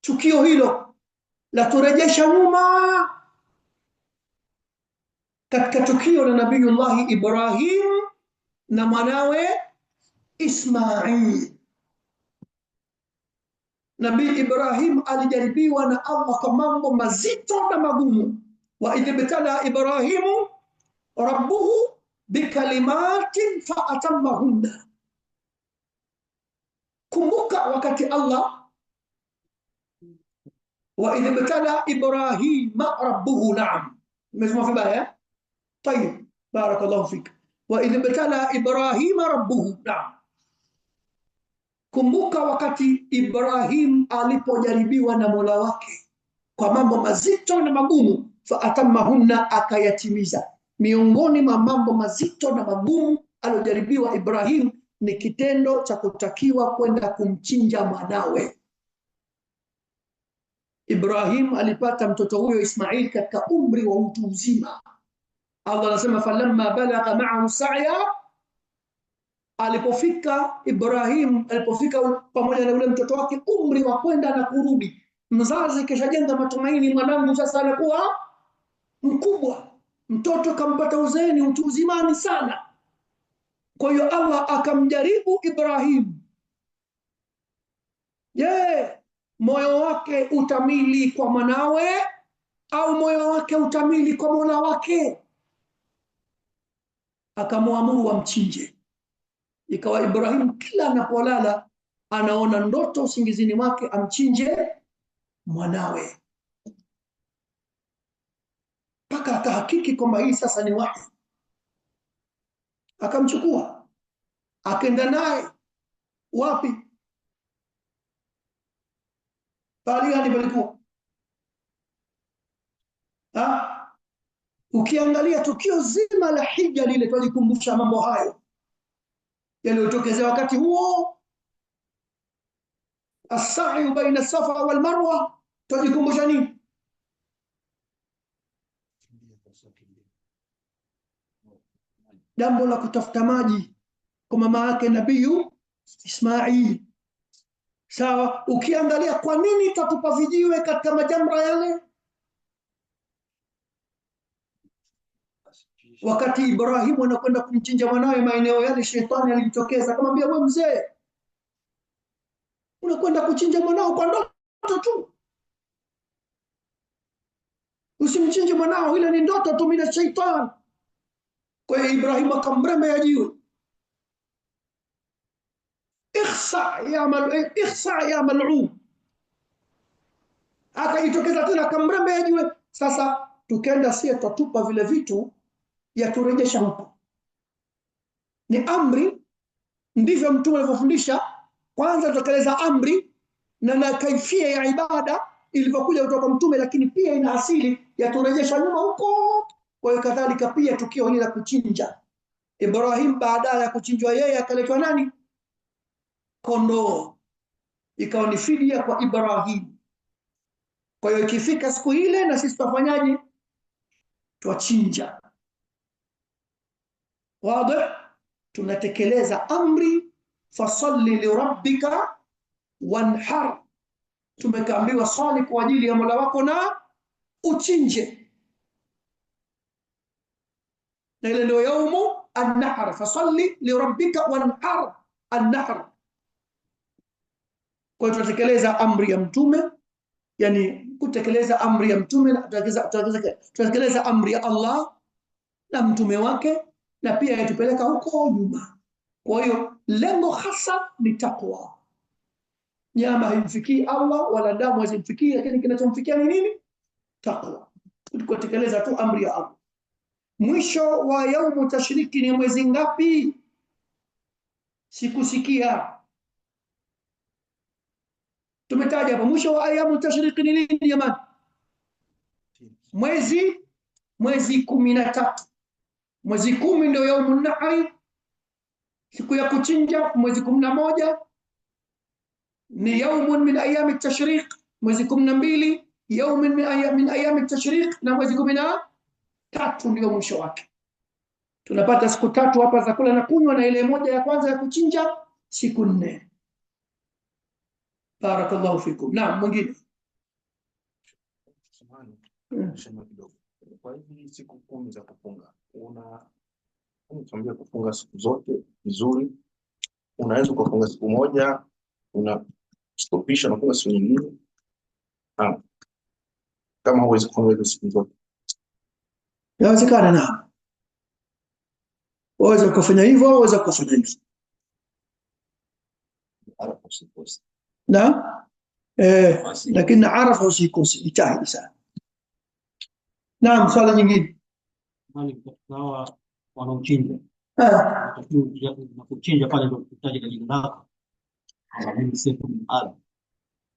tukio hilo la turejesha nyuma katika tukio la Nabiyullah Ibrahim na mwanawe Ismail. Nabii Ibrahim alijaribiwa na Allah kwa mambo mazito na magumu. Wa idh ibtala Ibrahimu rabbuhu bikalimatin faatamahunna. Kumbuka wakati Allah, wa idh ibtala Ibrahima rabbuhu. Naam, umesema vibaya. طيب بارك الله فيك. وإذ ابتلى إبراهيم ربه. نعم, kumbuka wakati Ibrahim alipojaribiwa na Mola wake kwa mambo mazito na magumu, fa atamahunna, akayatimiza. Miongoni mwa mambo mazito na magumu alojaribiwa Ibrahim ni kitendo cha kutakiwa kwenda kumchinja mwanawe. Ibrahim alipata mtoto huyo Ismail katika umri wa utu uzima. Allah anasema falamma balagha ma'ahu sa'ya, alipofika Ibrahim, alipofika pamoja na yule mtoto wake umri wa kwenda na kurudi, mzazi kishajenga matumaini, mwanangu sasa anakuwa mkubwa, mtoto kampata uzeeni, utu uzimani sana. Kwa hiyo Allah akamjaribu Ibrahim. Je, moyo wake utamili kwa mwanawe au moyo wake utamili kwa Mola wake? Akamwamuru wamchinje. Ikawa Ibrahim kila anapolala anaona ndoto usingizini mwake amchinje mwanawe, mpaka akahakiki kwamba hii sasa ni wahi. Akamchukua akaenda naye wapi? Pale gani palikuwa? Ukiangalia tukio zima la hija lile, tulikumbusha mambo hayo yaliyotokezea wakati huo. As-sa'yu baina Safa wal Marwa, Tajikumbusha nini? Jambo la kutafuta maji kwa mama yake Nabii Ismail. Sawa, ukiangalia kwa nini tatupa vijiwe katika majamra yale? Wakati Ibrahimu anakwenda kumchinja mwanawe maeneo yale, shetani alimtokeza akamwambia, wewe mzee, unakwenda kuchinja mwanao kwa ndoto tu, usimchinje mwanao, ile ni ndoto tu mina shetani. Kwa hiyo Ibrahimu akamremea jiwe, ikhsa ya mal'un, akajitokeza tena akamremea jiwe. Sasa tukenda sie tatupa vile vitu yaturejesha huko. Ni amri, ndivyo Mtume alivyofundisha. Kwanza tutekeleza amri na kaifia ya ibada ilivyokuja kutoka Mtume, lakini pia ina asili yaturejesha nyuma huko. Kwa hiyo kadhalika pia tukio hili la kuchinja Ibrahim, baada ya kuchinjwa yeye akaletwa nani? Kondoo, ikawa ni fidia kwa Ibrahim. Kwa hiyo ikifika siku ile na sisi tufanyaje? Twachinja. Wazi, tunatekeleza amri, fasalli lirabbika wanhar. Tumekaambiwa swali kwa ajili ya Mola wako na uchinje, na ile ndio yaumu an-nahr. Fasalli lirabbika wanhar an-nahr. Kwa hiyo tunatekeleza amri ya Mtume, yani kutekeleza amri ya Mtume, tunatekeleza amri ya Allah na Mtume wake, na pia yatupeleka huko nyuma. Kwa hiyo lengo hasa ni takwa. Nyama haimfikii Allah wala damu hazimfikii, lakini kinachomfikia ni nini? Takwa. Kutekeleza tu amri ya Allah. Mwisho wa yaumu tashriki ni mwezi ngapi? Sikusikia. Tumetaja hapa mwisho wa ayamu tashriki ni lini jamani? Mwezi 13. Mwezi 10 ndio yaumu nahri, siku ya kuchinja. Mwezi 11 ni yaumun min ayami tashriq. Mwezi 12 yaumun min ayami tashriq, na mwezi 13 ndio mwisho wake. Tunapata siku 3 hapa za kula na kunywa, na ile moja ya kwanza ya kuchinja siku 4. Barakallahu fikum. Naam, mwingine. Shema kidogo. Kwa hivi siku 10 za kufunga, unatuambia kufunga siku zote vizuri. Unaweza kufunga siku moja, unastopisha na kufunga siku nyingine. Kama huwezi kufunga hizo siku zote, Inawezekana. Na waweza kufanya hivyo, waweza kufanya hivyo. Arafa usikose. Na lakini Arafa usikose, jitahidi sana. Naam, swala nyingine. Mali kwa wanaochinja. Na kuchinja pale ndio kutaja jina lako. Kama mimi siku maalum.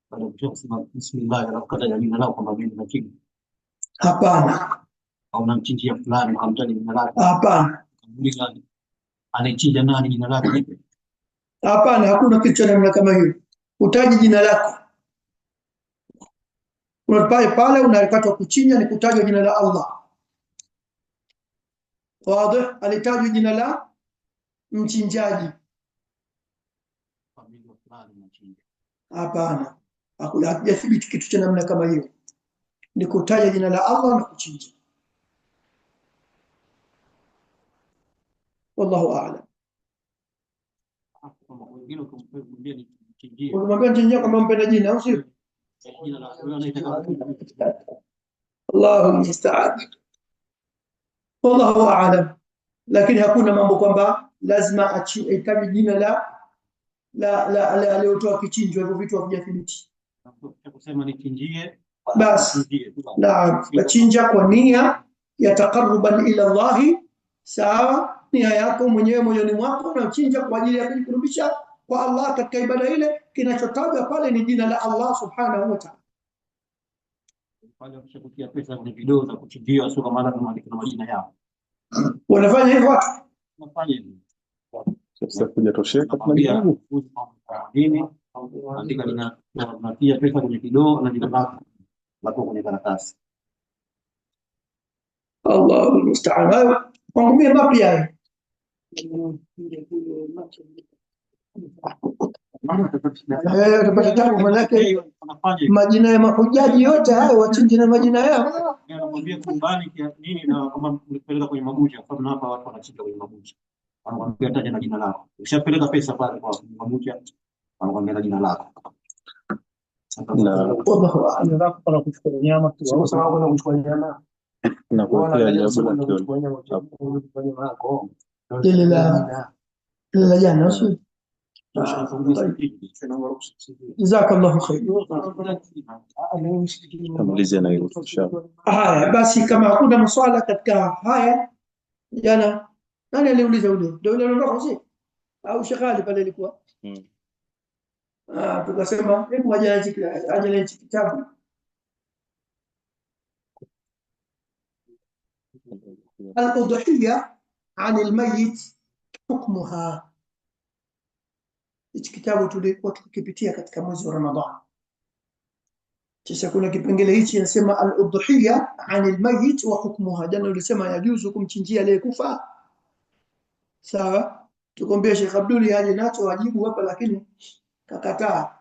Baada ya kusema bismillah na kutaja jina lako kama mimi nachinja. Hapana. Au namchinjia fulani ukamtaja jina lako. Hapana. Anachinja nani jina lake? Hapana, hakuna kitu cha namna kama hiyo. Utaji jina lako. Pale unapata kuchinja ni kutaja jina la Allah. Wazi, alitajwa jina la mchinjaji. Hapana, hakujathibiti kitu cha namna kama hiyo. Ni kutaja jina la Allah na kuchinja. Wallahu a'lam. Unamwambia mchinjia kama mpenda jina au sio? Allahu musta'an. Wallahu a'lam. Lakini hakuna mambo kwamba lazima aitaje jina la aliyotoa kichinjo, hivyo vitu havijathibiti. Kusema nichinjie basi. Na achinja kwa nia ya taqarruban ila Allah. Sawa, nia yako mwenyewe moyoni mwako, na chinja kwa ajili ya kujikurubisha kwa Allah katika ibada ile. Kinachotajwa pale ni jina la Allah subhanahu wa ta'ala. Pale ukishakutia pesa kwenye video za kuchinjia, sio kama na majina yao. Wanafanya hivyo watu. Wanafanya hivyo. Sasa kujatosheka nini? Andika jina na pia pesa kwenye video na jina lako. watu kwenye karatasi. Allahu musta'an. Kwangu mimi mapya hayo. Utapata tabu, manake majina ya mahujaji yote hayo wachinje na majina yao. Anamwambia kumbani nini, na kama mlipeleka kwenye mabucha, kwa sababu hapa watu wanachinja kwenye mabucha, anakuambia taja na jina lako. Ukishapeleka pesa pale kwa mabucha, anakuambia na jina lako. Wallahu a'lam. Para kuchukua nyama tu, au sababu na kuchukua nyama na kuwekea jambo la yako lile jana sio. Jazakallahu khair. tamalizia na hilo inshallah. Haya basi, kama hakuna maswala katika haya, jana nani aliuliza ule? Ndio yule aliondoka sio? Au shekali pale ilikuwa? Tukasema hebu aje hichi kitabu. Al-udhiyya 'an al-mayyit hukmuha. Hichi kitabu tulikuwa tukipitia katika mwezi wa Ramadhani. Kisha kuna kipengele hichi inasema al-udhiyya 'an al-mayyit wa hukmuha. Jana ulisema yajuzu kumchinjia aliyekufa. Sawa? Tukombea Sheikh Abduli aje nacho wajibu hapa, lakini kakataa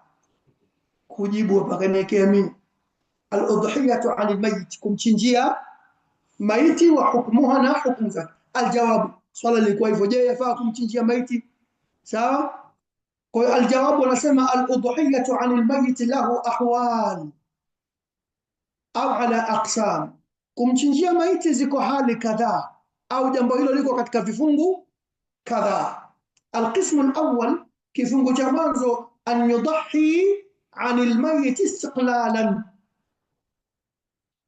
kujibu hapa, kaniwekea mimi. Al-udhiyatu 'an al-mayyit, kumchinjia maiti, wa hukmuha, na hukumu zake. Aljawabu, swala lilikuwa hivyo, je, yafaa kumchinjia maiti? Sawa. Kwa hiyo aljawabu anasema al-udhiyatu 'an al-mayyit lahu ahwal au ala aqsam. Kumchinjia maiti ziko hali kadhaa, au jambo hilo liko katika vifungu kadhaa. Alqismu alawwal, kifungu cha mwanzo, an yudahi 'an al-mayyit istiqlalan,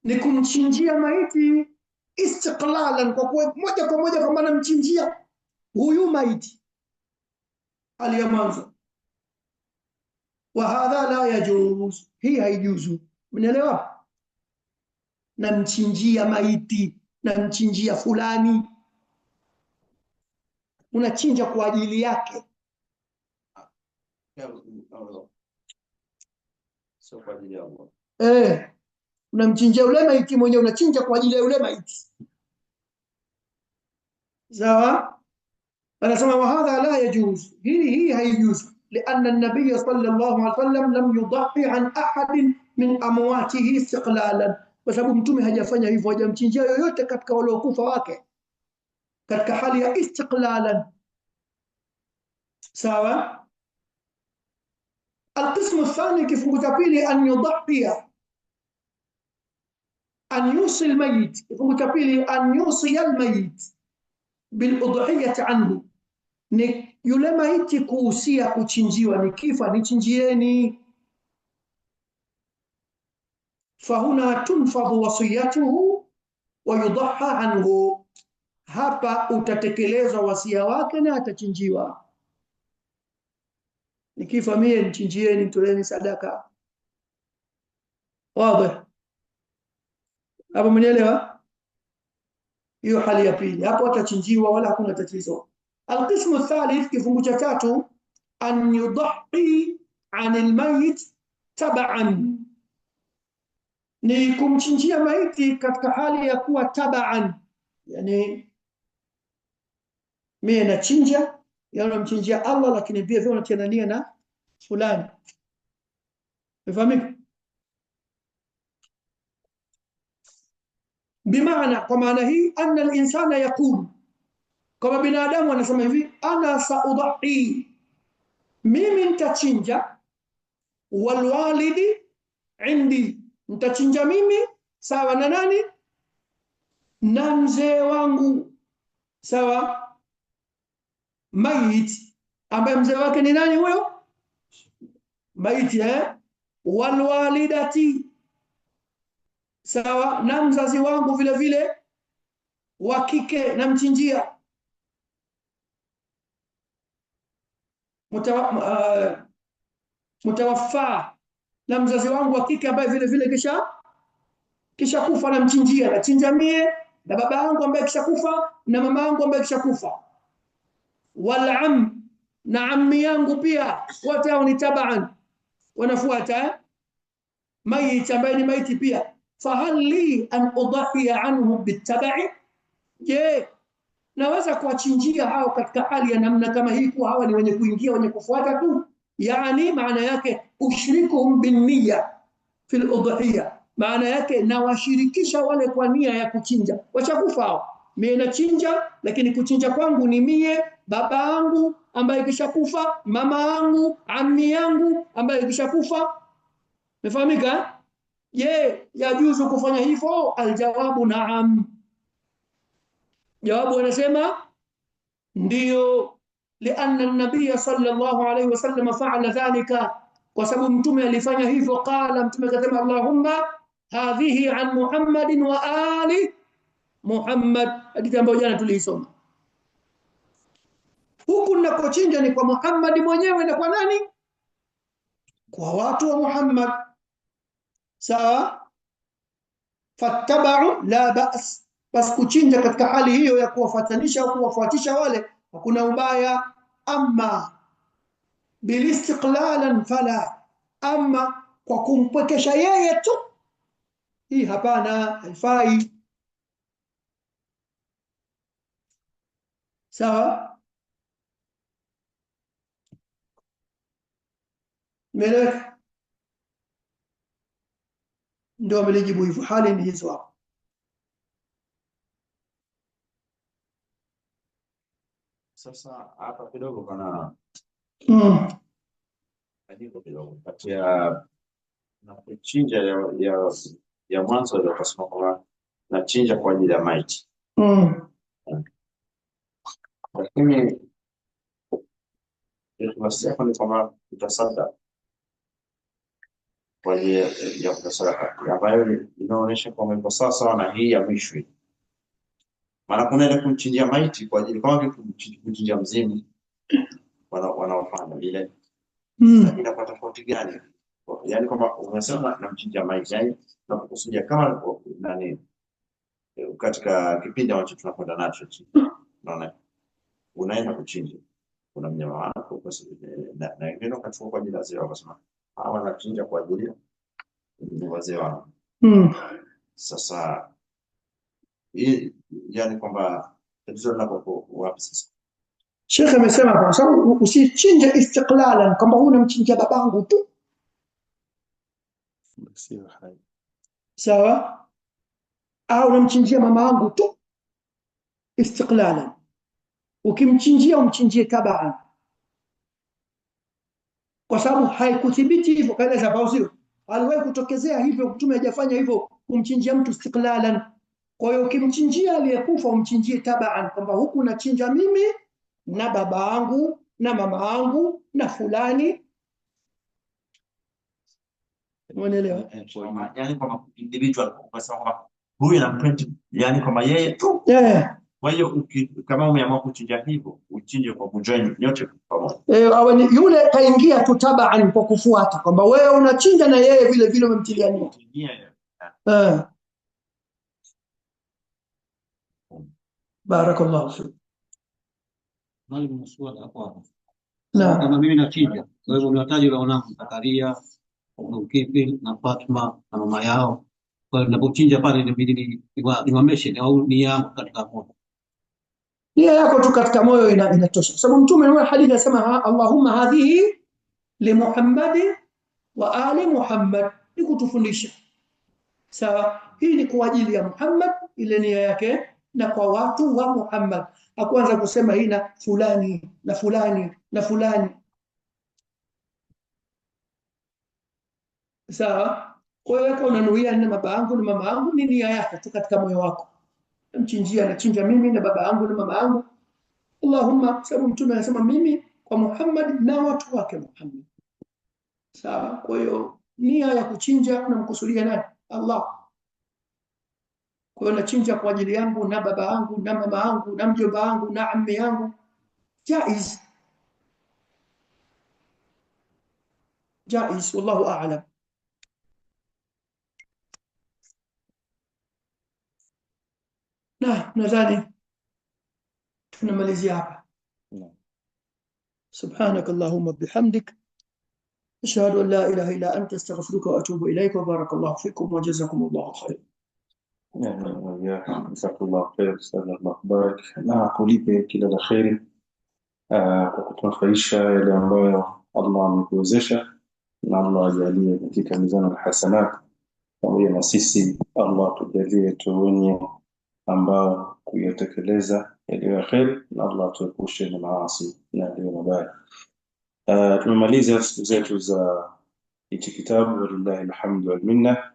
ni kumchinjia maiti istiqlalan, kwa kuwa moja kwa moja, kwa maana mchinjia huyu maiti hali ya mwanzo. Wa hadha la yajuz, hii haijuzu. Mnaelewa? Na mchinjia maiti, na mchinjia fulani, unachinja kwa ajili yake, sio kwa ajili ya Allah. Unamchinjia ule maiti mwenyewe, unachinja kwa ajili ya ule maiti. Sawa? Anasema wa hadha la yajuz, hii haijuzu, لأن النبي صلى الله عليه وسلم لم يضحي عن أحد من أمواته استقلالا. Kwa sababu mtume hajafanya hivyo, hajamchinjia yoyote katika waliokufa wake katika hali ya istiqlalan. Sawa? Alqismu athani, kifungu cha pili, an yudhiya, an yusi almayit. Kifungu cha pili, an yusi almayit bil udhiyati anhu, ni yule maiti kuhusia kuchinjiwa, nikifa nichinjieni. Fahuna tunfadhu wasiyatuhu wa yudaha anhu, hapa utatekelezwa wasia wake na atachinjiwa. Nikifa mie nichinjieni, mtoleeni sadaka. Wazi hapo, mnielewa? Hiyo hali ya pili, hapo atachinjiwa wala hakuna tatizo. Alqismu thalith, kifungu cha tatu, an yudahi 'an almayit tab'an, ni kumchinjia maiti katika hali ya kuwa tab'an, yani mimi nachinja, namchinjia Allah, lakini pia vile unatiania na fulani. Umefahamu? Bimaana, kwa maana hii, anna al-insana yaqulu, kama binadamu anasema hivi, ana saudhi, mimi nitachinja, walwalidi indi, nitachinja mimi sawa na nani? Na mzee wangu. Sawa? Maiti ambaye mzee wake ni nani huyo? Maiti, walwalidati, sawa, na mzazi wangu vile vile wa kike namchinjia. Mutawaffa, na mzazi wangu wa kike ambaye vile vile kisha kufa namchinjia. Nachinja mie na baba yangu ambaye kisha kufa na mama yangu ambaye kisha kufa. Walam, na ammi yangu pia, wote hao ni tabaan, wanafuata. mayit ambaye ni maiti pia, fahal li an udhiya anhu bitabai, je, naweza kuwachinjia hao katika hali ya namna kama hii, kuwa hawa ni wenye kuingia wenye kufuata tu? Yani maana yake ushrikuhum binniya fil udhiya, maana yake nawashirikisha wale kwa nia ya kuchinja, wachakufa hao. Mie nachinja, lakini kuchinja kwangu ni mie, baba yangu ambaye kishakufa, mama yangu, ammi yangu ambaye kishakufa. Umefahamika? Je, yajuzu kufanya hivyo? Aljawabu naam. Jawabu anasema ndio, lianna an-nabiy sallallahu alayhi wasallam fa'ala dhalika, kwa sababu mtume alifanya hivyo. Qala, mtume akasema, Allahumma hadhihi an Muhammadin wa ali Muhammad, hadithi ambayo jana tuliisoma. Huku ninakochinja ni kwa Muhammad mwenyewe na kwa nani? Kwa watu wa Muhammad. Sawa? Fattabau la ba's, bas kuchinja katika hali hiyo ya kuwafatanisha au kuwafuatisha wale hakuna ubaya. Amma bilistiqlalan fala, ama kwa kumpwekesha yeye tu, hii hapana, haifai. Sawa? Meleka ndio amelijibu hivyo, hali ni hizo hapo. Sasa hapa kidogo kana ajiko kidogo kati ya na kuchinja ya mwanzo ndio kasema kwamba nachinja kwa ajili ya maiti. Lakini tunasema ni kwamba tutasada kwa ajili ya kutasaka, ambayo inaonyesha kwamba iko sawa sawa na hii ya mwisho. Maana kuna ile kumchinjia maiti kwa ajili kama kumchinjia mzimu wanaofanya vile. Inapata tofauti gani? Yaani kama umesema namchinjia maiti, yani tunapokusudia kama nani katika kipindi ambacho tunakwenda nacho, unaona unaenda kuchinja, kuna mnyama wako na wengine wakachukua kwa ajili ya wazee, wakasema hawa wanachinja kwa ajili ya wazee wao. Sasa hii yani kwamba tatizo linapo wapi sasa? Sheikh amesema kwa sababu usichinje istiqlalan, kama huna mchinja babangu tu, Sio hai. sawa, au unamchinjia mama yangu tu, istiqlalan. Ukimchinjia umchinjie tabaan, kwa sababu haikuthibiti hivyo. Kaeleza Fauzio aliwahi kutokezea hivyo, mtume hajafanya hivyo kumchinjia mtu istiqlalan. Kwa hiyo ukimchinjia aliyekufa umchinjie tabaan, kwamba huku nachinja mimi na baba yangu na mama yangu na fulani. Unaelewa? Yani kama individual ukasema kwamba huyu na print, yani kama yeye tu. Kwa hiyo kama umeamua kuchinja hivyo, uchinje kwa kujoin nyote pamoja. Yule kaingia tu tabaan kwa kufuata, kwamba wewe unachinja na yeye vile vile umemtilia nia. Barakallahu fik. Mwalimu mswada hapo. Kama mimi nachinja, kwa hivyo niwataje wale wanangu Zakaria, Ukipi na Fatma na mama yao. Kwa hiyo ninapochinja pale inabidi niwameshe au ni yangu katika moyo. Nia yako tu katika moyo inatosha. Sababu mtume wa hadithi anasema Allahumma hadhihi li Muhammad wa ali Muhammad, ni kutufundisha. Sawa, hii ni kwa ajili ya Muhammad, ile nia yake, na kwa watu wa Muhammad. Hakuanza kusema hii na fulani na fulani na fulani. Sawa, kwa hiyo kama unanuia na baba yangu na mama yangu, ni nia yako tu katika moyo wako. Mchinjia anachinja mimi na baba yangu na mama yangu. Allahumma, sababu mtume anasema mimi kwa Muhammad na watu wake Muhammad. Sawa, kwa hiyo nia ya kuchinja unamkusudia nani? Allah. Kwa hiyo nachinja kwa ajili yangu na baba yangu na mama yangu na mjomba wangu na ammi yangu, jaiz. Jaiz, wallahu a'lam. nadhani tunamalizia hapa. Subhanak Allahumma bihamdik ashhadu an la ilaha illa anta astaghfiruka wa atubu ilaik wa barakallahu fikum wa jazakumullahu khair. Jazakallahu khair, Allah barak na kulipe kila la kheri kwa kutunufaisha yale ambayo Allah amekuwezesha, na Allah ajalie katika mizani alhasanat pamoja na sisi. Allah tujalie tuwenye ambao kuyatekeleza yaliyo kheri, na Allah tuepushe na maasi na yaliyo mabaya. Tumemaliza siku zetu za hichi kitabu, walillahi alhamdu wal minna.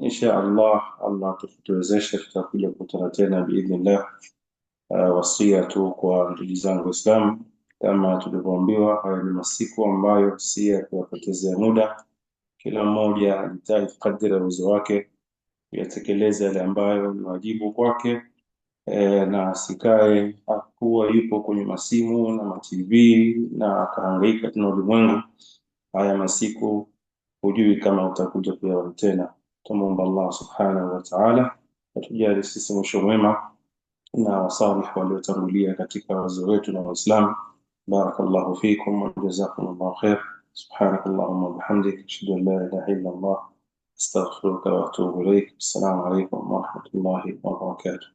Insha Allah tutuwezeshe, tutakuja kukutana tena biidhnillah. Wasia tu kwa ndugu zangu Waislamu, kama tulivyoambiwa, haya ni masiku ambayo si ya kuwapotezea muda. Kila mmoja ajitahidi kadri ya uwezo wake kuyatekeleza yale ambayo ni wajibu kwake, na asikae akuwa yupo kwenye masimu na matv na akahangaika tena ulimwengu. Haya masiku hujui kama utakuja kuyaona tena. Tumuomba Allah subhanahu wa ta'ala atujalie sisi mwisho mwema na wasalih waliotangulia katika wazee wetu na Waislamu. Barakallahu fikum wa jazakumullahu khair. Subhanakallahumma wa bihamdik, ashhadu an la ilaha illa Allah, astaghfiruka wa atubu ilaik. Assalamu alaykum wa rahmatullahi wa barakatuh.